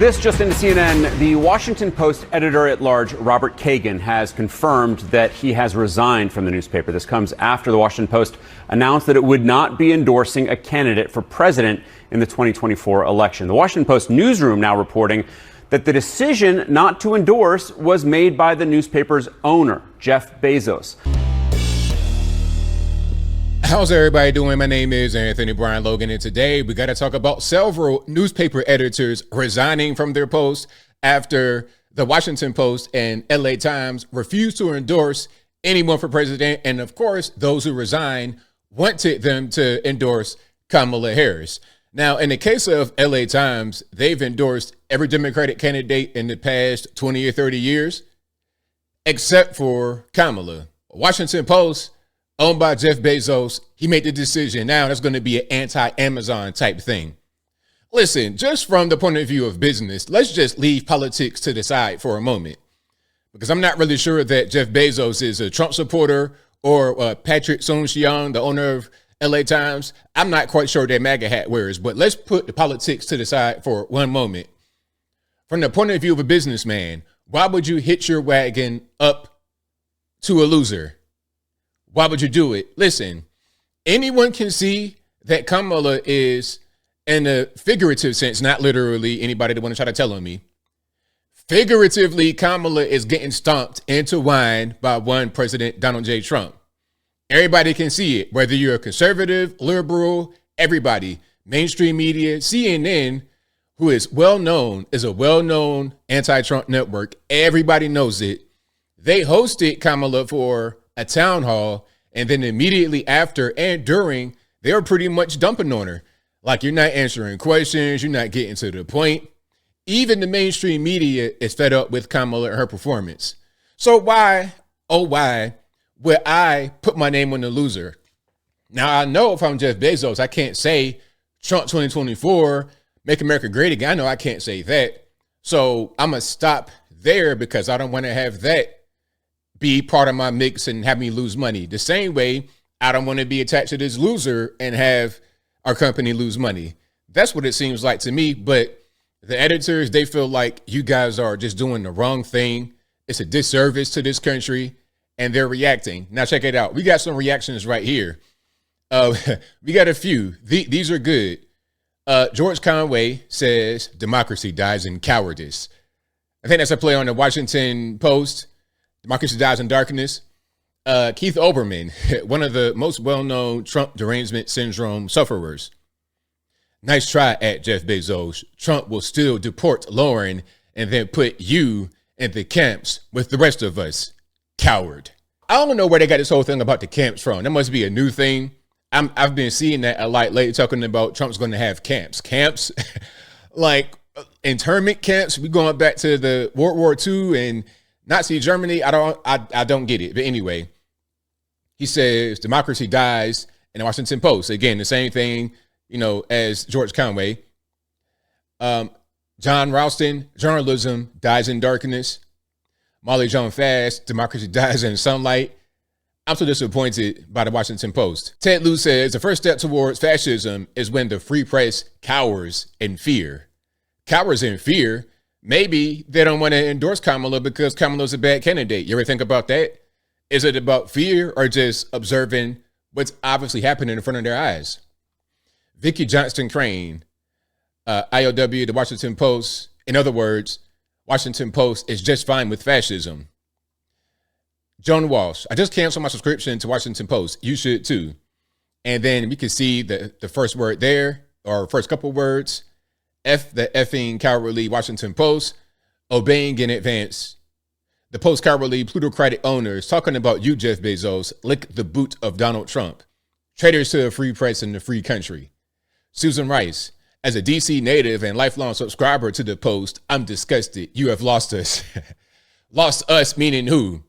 This just into CNN, the Washington Post editor-at-large Robert Kagan has confirmed that he has resigned from the newspaper. This comes after the Washington Post announced that it would not be endorsing a candidate for president in the 2024 election. The Washington Post newsroom now reporting that the decision not to endorse was made by the newspaper's owner, Jeff Bezos. How's everybody doing? My name is Anthony Brian Logan, and today we got to talk about several newspaper editors resigning from their posts after the Washington Post and LA Times refused to endorse anyone for president. And of course, those who resigned wanted them to endorse Kamala Harris. Now, in the case of LA Times, they've endorsed every Democratic candidate in the past 20 or 30 years, except for Kamala. Washington Post, owned by Jeff Bezos, he made the decision. Now that's going to be an anti-Amazon type thing. Listen, just from the point of view of business, let's just leave politics to the side for a moment, because I'm not really sure that Jeff Bezos is a Trump supporter or Patrick Soon-Shiong, the owner of LA Times. I'm not quite sure that MAGA hat wears, but let's put the politics to the side for one moment. From the point of view of a businessman, why would you hitch your wagon up to a loser? Why would you do it? Listen, anyone can see that Kamala is, in a figurative sense, not literally, anybody that want to try to tell on me. Figuratively, Kamala is getting stomped into wine by one President Donald J. Trump. Everybody can see it, whether you're a conservative, liberal, everybody. Mainstream media, CNN, who is well-known, is a well-known anti-Trump network. Everybody knows it. They hosted Kamala for a town hall, and then immediately after and during, they were pretty much dumping on her. Like, you're not answering questions, you're not getting to the point. Even the mainstream media is fed up with Kamala and her performance. So why, oh why, would I put my name on the loser? Now, I know if I'm Jeff Bezos, I can't say Trump 2024, make America great again. I know I can't say that. So I'm going to stop there, because I don't want to have that be part of my mix and have me lose money. The same way I don't want to be attached to this loser and have our company lose money. That's what it seems like to me. But the editors, they feel like you guys are just doing the wrong thing. It's a disservice to this country, and they're reacting. Now check it out. We got some reactions right here. We got a few. These are good. George Conway says democracy dies in cowardice. I think that's a play on the Washington Post. Democracy dies in darkness. Keith Olbermann, one of the most well-known Trump derangement syndrome sufferers. Nice try at Jeff Bezos. Trump will still deport Lauren and then put you in the camps with the rest of us. Coward. I don't know where they got this whole thing about the camps from. That must be a new thing. I've been seeing that a lot lately, talking about Trump's going to have camps. Camps? Like internment camps? We going back to the World War II and Nazi Germany. I don't get it. But anyway, he says democracy dies in the Washington Post. Again, the same thing, as George Conway. John Ralston, journalism dies in darkness. Molly John Fast, democracy dies in sunlight. I'm so disappointed by the Washington Post. Ted Lieu says the first step towards fascism is when the free press cowers in fear. Cowers in fear? Maybe they don't want to endorse Kamala because Kamala's a bad candidate. You ever think about that? Is it about fear or just observing what's obviously happening in front of their eyes? Vicky Johnston Crane, IOW, the Washington Post. In other words, Washington Post is just fine with fascism. Joan Walsh, I just canceled my subscription to Washington Post. You should too. And then we can see the first word there, or first couple words. F the effing cowardly Washington Post, obeying in advance. The Post cowardly plutocratic owners talking about you, Jeff Bezos, lick the boot of Donald Trump. Traitors to the free press and the free country. Susan Rice, as a DC native and lifelong subscriber to the Post, I'm disgusted. You have lost us. Lost us meaning who?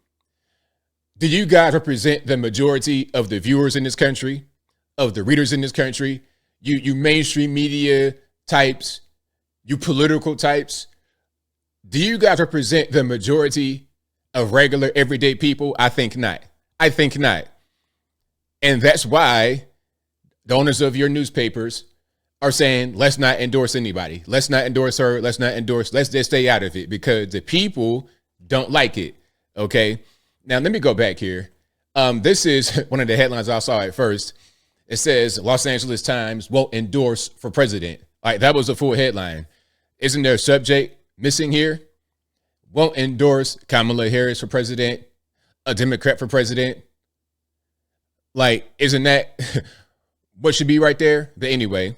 Do you guys represent the majority of the viewers in this country, of the readers in this country? You mainstream media types, you political types, do you guys represent the majority of regular everyday people? I think not. And that's why the owners of your newspapers are saying, let's not endorse anybody. Let's not endorse her. Let's not endorse. Let's just stay out of it because the people don't like it. Okay. Now, let me go back here. This is one of the headlines I saw at first. It says Los Angeles Times won't endorse for president. All right, that was a full headline. Isn't there a subject missing here? Won't endorse Kamala Harris for president, a Democrat for president. Like, isn't that what should be right there? But anyway,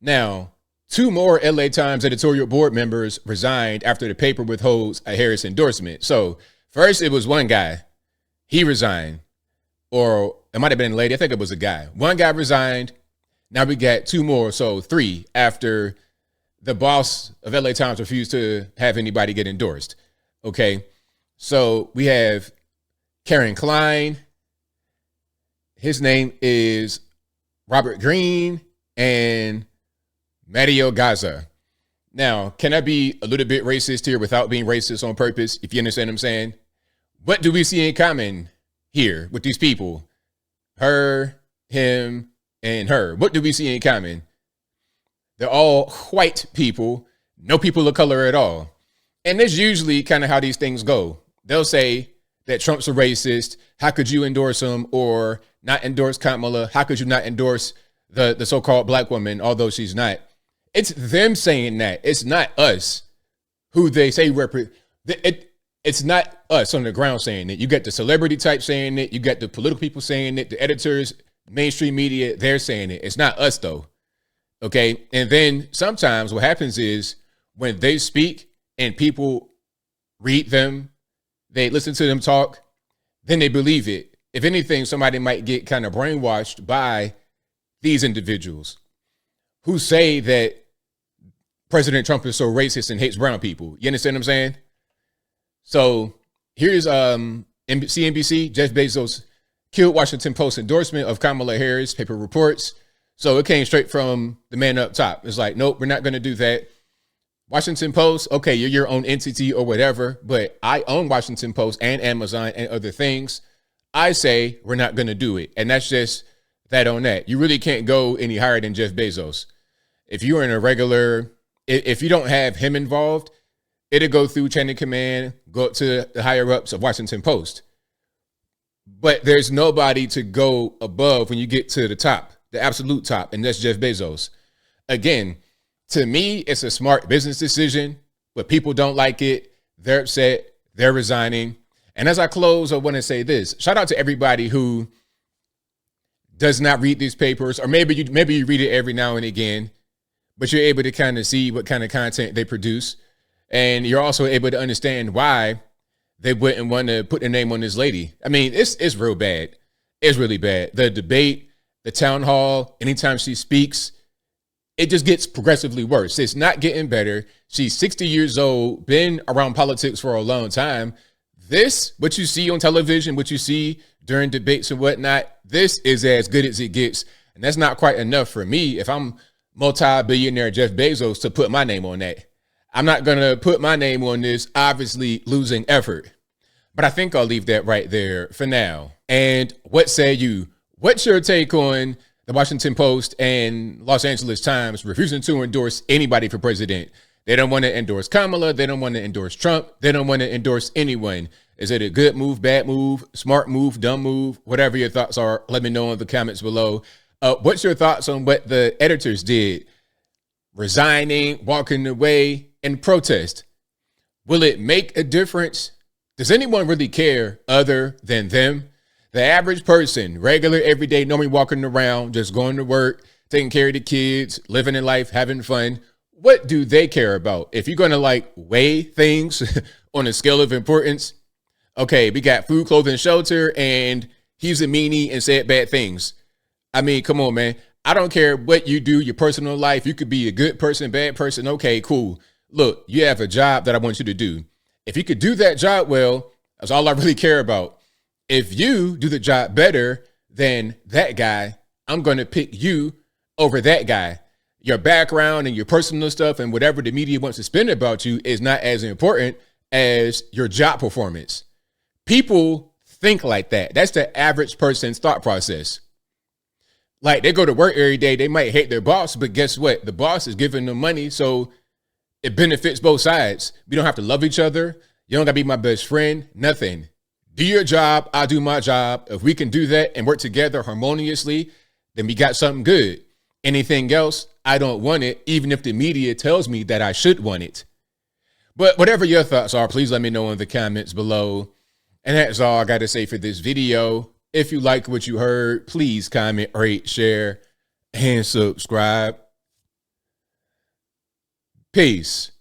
now, 2 more LA Times editorial board members resigned after the paper withholds a Harris endorsement. So first it was one guy. He resigned. Or it might have been a lady. I think it was a guy. One guy resigned. Now we got 2 more. So 3 after the boss of LA Times refused to have anybody get endorsed. Okay. So we have Karen Klein. His name is Robert Green and Mario Gaza. Now, can I be a little bit racist here without being racist on purpose? If you understand what I'm saying. What do we see in common here with these people? Her, him, and her. What do we see in common? They're all white people, no people of color at all. And that's usually kind of how these things go. They'll say that Trump's a racist. How could you endorse him or not endorse Kamala? How could you not endorse the so-called black woman, although she's not? It's them saying that. It's not us who they say represent. It's not us on the ground saying it. You got the celebrity type saying it. You got the political people saying it. The editors, mainstream media, they're saying it. It's not us though. Okay. And then sometimes what happens is when they speak and people read them, they listen to them talk, then they believe it. If anything, somebody might get kind of brainwashed by these individuals who say that President Trump is so racist and hates brown people. You understand what I'm saying? So here's CNBC. Jeff Bezos killed Washington Post endorsement of Kamala Harris, paper reports. So it came straight from the man up top. It's like, nope, we're not going to do that. Washington Post, okay, you're your own entity or whatever, but I own Washington Post and Amazon and other things. I say we're not going to do it. And that's just that on that. You really can't go any higher than Jeff Bezos. If you're in a regular, if you don't have him involved, it'll go through chain of command, go up to the higher ups of Washington Post. But there's nobody to go above when you get to the top, the absolute top, and that's Jeff Bezos. Again, to me, it's a smart business decision, but people don't like it. They're upset. They're resigning. And as I close, I want to say this. Shout out to everybody who does not read these papers, or maybe you read it every now and again, but you're able to kind of see what kind of content they produce. And you're also able to understand why they wouldn't want to put their name on this lady. I mean, it's real bad. It's really bad. The debate, the town hall, anytime she speaks, it just gets progressively worse. It's not getting better. She's 60 years old, been around politics for a long time. This, what you see on television, what you see during debates and whatnot, this is as good as it gets. And that's not quite enough for me if I'm multi-billionaire Jeff Bezos to put my name on that. I'm not going to put my name on this obviously losing effort. But I think I'll leave that right there for now. And what say you? What's your take on the Washington Post and Los Angeles Times refusing to endorse anybody for president? They don't want to endorse Kamala. They don't want to endorse Trump. They don't want to endorse anyone. Is it a good move, bad move, smart move, dumb move? Whatever your thoughts are, let me know in the comments below. What's your thoughts on what the editors did? Resigning, walking away, and protest. Will it make a difference? Does anyone really care other than them? The average person, regular, everyday, normally walking around, just going to work, taking care of the kids, living in life, having fun. What do they care about? If you're going to like weigh things on a scale of importance, okay, we got food, clothing, shelter, and he's a meanie and said bad things. I mean, come on, man. I don't care what you do, your personal life. You could be a good person, bad person. Okay, cool. Look, you have a job that I want you to do. If you could do that job well, that's all I really care about. If you do the job better than that guy, I'm going to pick you over that guy. Your background and your personal stuff and whatever the media wants to spin about you is not as important as your job performance. People think like that. That's the average person's thought process. Like, they go to work every day. They might hate their boss, but guess what? The boss is giving them money, so it benefits both sides. We don't have to love each other. You don't got to be my best friend. Nothing. Do your job. I do my job. If we can do that and work together harmoniously, then we got something good. Anything else, I don't want it, even if the media tells me that I should want it. But whatever your thoughts are, please let me know in the comments below. And that's all I got to say for this video. If you like what you heard, please comment, rate, share, and subscribe. Peace.